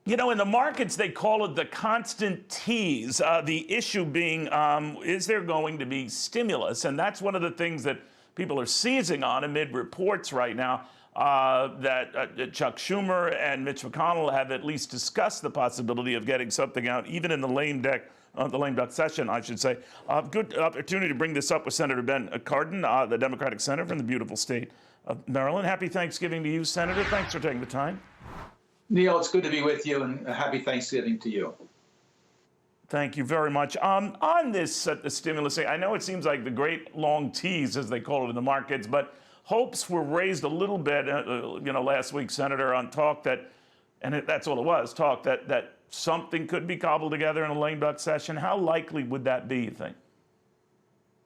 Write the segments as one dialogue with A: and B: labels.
A: You know, in the markets, they call it the constant tease. The issue being, is there going to be stimulus? And that's one of the things that people are seizing on amid reports right now that Chuck Schumer and Mitch McConnell have at least discussed the possibility of getting something out, even in the lame duck session, I should say. Good opportunity to bring this up with Senator Ben Cardin, the Democratic senator from the beautiful state of Maryland. Happy Thanksgiving to you, Senator. Thanks for taking the time.
B: Neil, it's good to be with you, and happy Thanksgiving to you.
A: Thank you very much. On this the stimulus, I know it seems like the great long tease, as they call it in the markets, but hopes were raised a little bit, last week, Senator, on talk that, and that's all it was, talk that something could be cobbled together in a lame duck session. How likely would that be, you think?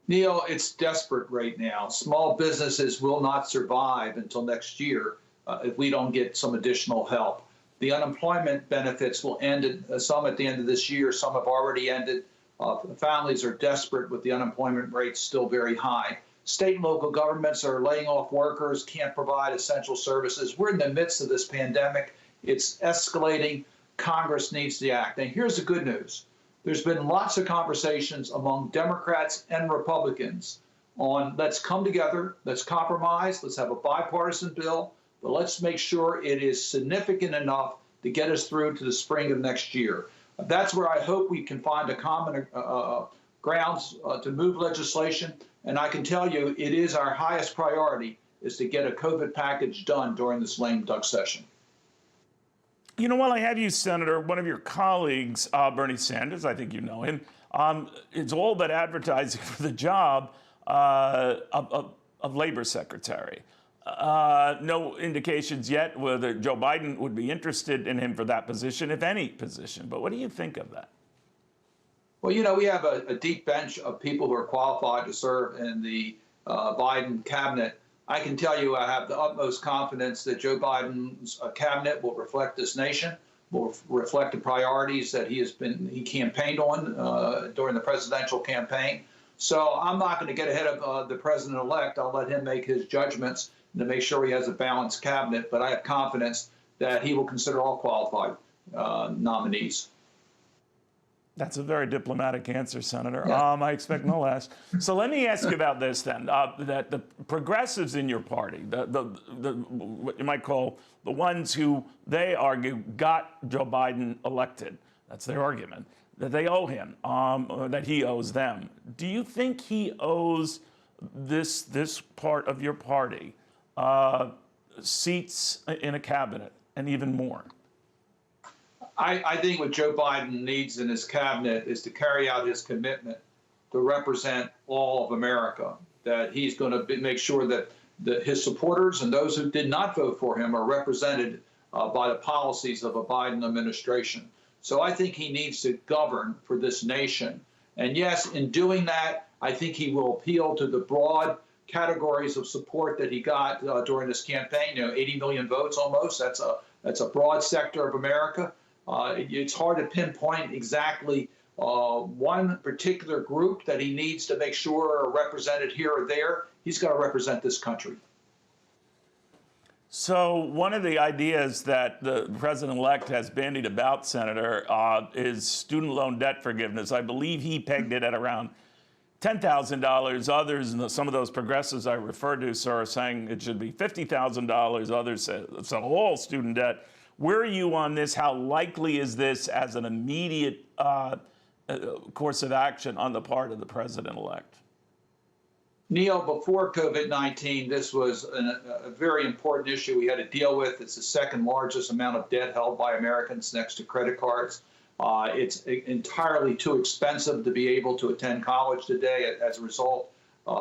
B: Neil, it's desperate right now. Small businesses will not survive until next year if we don't get some additional help. The unemployment benefits will end, some at the end of this year, some have already ended. Families are desperate with the unemployment rate still very high. State and local governments are laying off workers, can't provide essential services. We're in the midst of this pandemic. It's escalating. Congress needs to act. And here's the good news. There's been lots of conversations among Democrats and Republicans on let's come together, let's compromise, let's have a bipartisan bill, but let's make sure it is significant enough to get us through to the spring of next year. That's where I hope we can find a common grounds to move legislation. And I can tell you it is our highest priority is to get a COVID package done during this lame duck session.
A: You know, while I have you, Senator, one of your colleagues, Bernie Sanders, I think you know him, it's all but advertising for the job of Labor Secretary. No indications yet whether Joe Biden would be interested in him for that position, if any position. But what do you think of that?
B: Well, you know, we have a deep bench of people who are qualified to serve in the Biden cabinet. I can tell you I have the utmost confidence that Joe Biden's cabinet will reflect this nation, will reflect the priorities that he campaigned on during the presidential campaign. So I'm not going to get ahead of the president-elect. I'll let him make his judgments to make sure he has a balanced cabinet. But I have confidence that he will consider all qualified nominees.
A: That's a very diplomatic answer, Senator.
B: Yeah.
A: I expect no less. So let me ask you about this then. That the progressives in your party, what you might call the ones who they argue got Joe Biden elected, that's their argument, that they owe him, that he owes them. Do you think he owes this part of your party seats in a cabinet and even more?
B: I think what Joe Biden needs in his cabinet is to carry out his commitment to represent all of America, that he's going to make sure that his supporters and those who did not vote for him are represented by the policies of a Biden administration. So I think he needs to govern for this nation. And yes, in doing that, I think he will appeal to the broad categories of support that he got during this campaign. 80 million votes almost. That's a broad sector of America. It's hard to pinpoint exactly one particular group that he needs to make sure are represented here or there. He's got to represent this country.
A: So one of the ideas that the president-elect has bandied about, Senator, is student loan debt forgiveness. I believe he pegged it at around $10,000. Others, some of those progressives I referred to, sir, are saying it should be $50,000. Others say it's all student debt. Where are you on this? How likely is this as an immediate course of action on the part of the president-elect?
B: Neil, before COVID-19, this was a very important issue we had to deal with. It's the second largest amount of debt held by Americans next to credit cards. It's entirely too expensive to be able to attend college today. As a result,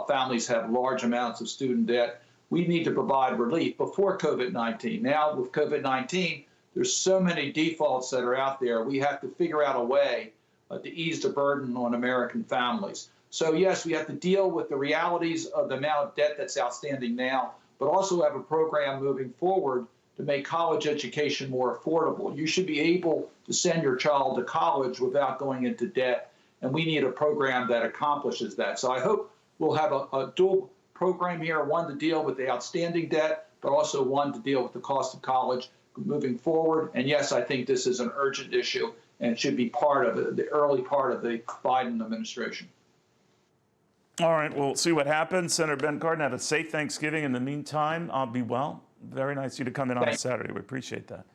B: families have large amounts of student debt. We need to provide relief before COVID-19. Now, with COVID-19, there's so many defaults that are out there. We have to figure out a way to ease the burden on American families. So, yes, we have to deal with the realities of the amount of debt that's outstanding now, but also have a program moving forward to make college education more affordable. You should be able to send your child to college without going into debt, and we need a program that accomplishes that. So I hope we'll have a dual program here, one to deal with the outstanding debt, but also one to deal with the cost of college, moving forward. And yes, I think this is an urgent issue and should be part of the early part of the Biden administration.
A: All right, we'll see what happens. Senator Ben Cardin, have a safe Thanksgiving. In the meantime, be well. Very nice of you to come in on a Saturday. We appreciate that.